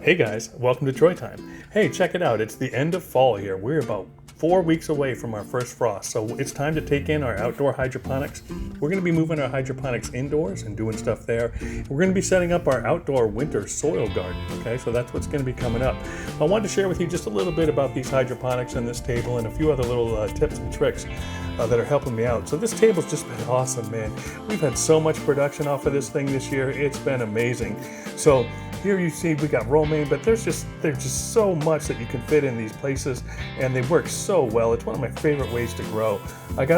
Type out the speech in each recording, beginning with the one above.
Hey guys, welcome to Troy Time. Hey, check it out. It's the end of fall here. We're about 4 weeks away from our first frost, so it's time to take in our outdoor hydroponics. We're going to be moving our hydroponics indoors and doing stuff there. We're going to be setting up our outdoor winter soil garden, okay? So that's what's going to be coming up. I wanted to share with you just a little bit about these hydroponics and this table and a few other little tips and tricks that are helping me out. So this table's just been awesome, man. We've had so much production off of this thing this year. It's been amazing. So here you see we got romaine, but there's just so much that you can fit in these places, and they work so well. It's one of my favorite ways to grow. I've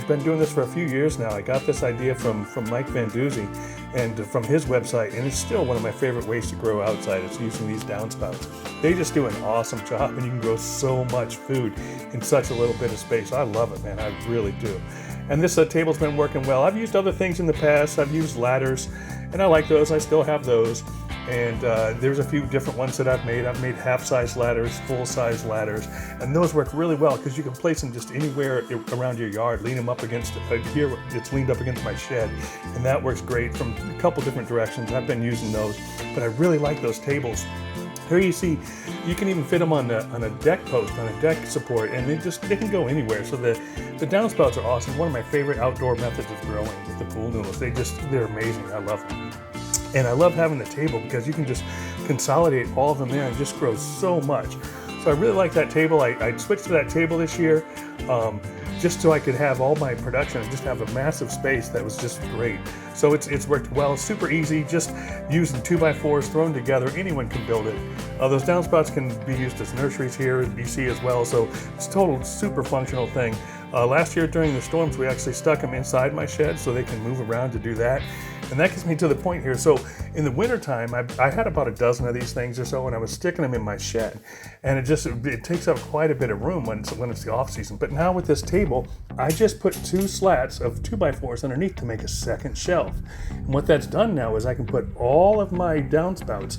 been doing this for a few years now. I got this idea from Mike Van Duzy and from his website, and it's still one of my favorite ways to grow outside. It's using these downspouts. They just do an awesome job, and you can grow so much food in such a little bit of space. I love it, man. I really do. And this table's been working well. I've used other things in the past. I've used ladders, and I like those. I still have those. And there's a few different ones that I've made. I've made half-size ladders, full-size ladders, and those work really well because you can place them just anywhere around your yard. Lean them up against here. It's leaned up against my shed, and that works great from a couple different directions. I've been using those, but I really like those tables. Here you see, you can even fit them on a deck post, on a deck support, and they can go anywhere. So the downspouts are awesome. One of my favorite outdoor methods of growing with the pool noodles. They're amazing. I love them. And I love having the table because you can just consolidate all of them there and just grow so much. So I really like that table. I switched to that table this year just so I could have all my production and just have a massive space that was just great. So it's worked well, super easy, just using 2x4s thrown together. Anyone can build it. Those downspouts can be used as nurseries here in BC as well, so it's a total super functional thing. Last year during the storms, we actually stuck them inside my shed so they can move around to do that. And that gets me to the point here. So in the wintertime, I had about a dozen of these things or so, and I was sticking them in my shed. And it takes up quite a bit of room when it's the off season. But now with this table, I just put 2 slats of 2x4s underneath to make a second shelf. And what that's done now is I can put all of my downspouts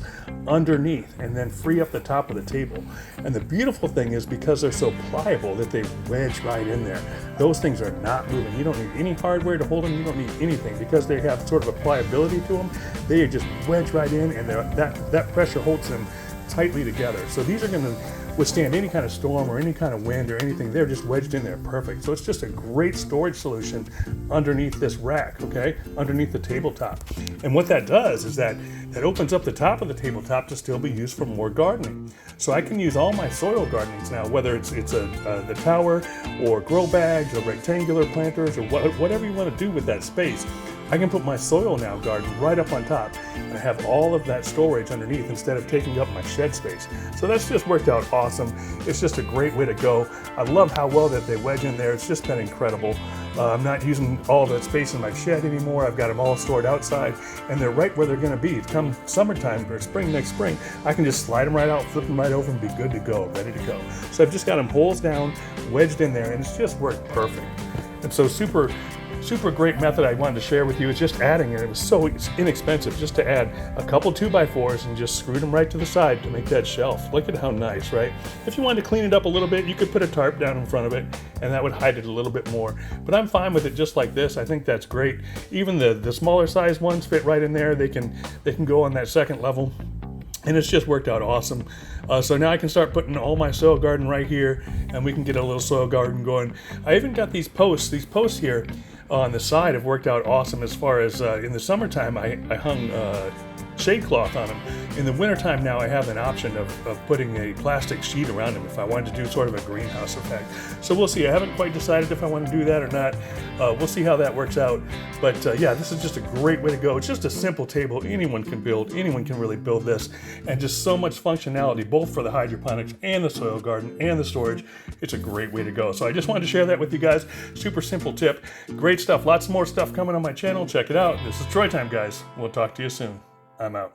underneath and then free up the top of the table. And the beautiful thing is because they're so pliable that they wedge right in there. Those things are not moving. You don't need any hardware to hold them. You don't need anything because they have sort of a pliability to them. They just wedge right in, and that pressure holds them tightly together. So these are going to withstand any kind of storm or any kind of wind or anything. They're just wedged in there perfect. So it's just a great storage solution underneath this rack, okay? Underneath the tabletop. And what that does is that opens up the top of the tabletop to still be used for more gardening. So I can use all my soil gardenings now, whether it's the tower or grow bags or rectangular planters or whatever you want to do with that space. I can put my soil now garden right up on top and I have all of that storage underneath instead of taking up my shed space. So that's just worked out awesome. It's just a great way to go. I love how well that they wedge in there. It's just been incredible. I'm not using all that space in my shed anymore. I've got them all stored outside and they're right where they're going to be. Come summertime or next spring, I can just slide them right out, flip them right over and be good to go, ready to go. So I've just got them holes down, wedged in there, and it's just worked perfect. And so super great method I wanted to share with you is just adding it. It was so inexpensive just to add a couple 2x4s and just screw them right to the side to make that shelf. Look at how nice, right? If you wanted to clean it up a little bit, you could put a tarp down in front of it and that would hide it a little bit more. But I'm fine with it just like this. I think that's great. Even the smaller size ones fit right in there. They can go on that second level. And it's just worked out awesome. So now I can start putting all my soil garden right here and we can get a little soil garden going. I even got these posts here on the side have worked out awesome as far as in the summertime I hung shade cloth on them. In the wintertime now I have an option of putting a plastic sheet around them if I wanted to do sort of a greenhouse effect. So we'll see. I haven't quite decided if I want to do that or not. We'll see how that works out. But yeah, this is just a great way to go. It's just a simple table anyone can build. Anyone can really build this. And just so much functionality both for the hydroponics and the soil garden and the storage. It's a great way to go. So I just wanted to share that with you guys. Super simple tip. Great stuff. Lots more stuff coming on my channel. Check it out. This is Troy Time, guys. We'll talk to you soon. I'm out.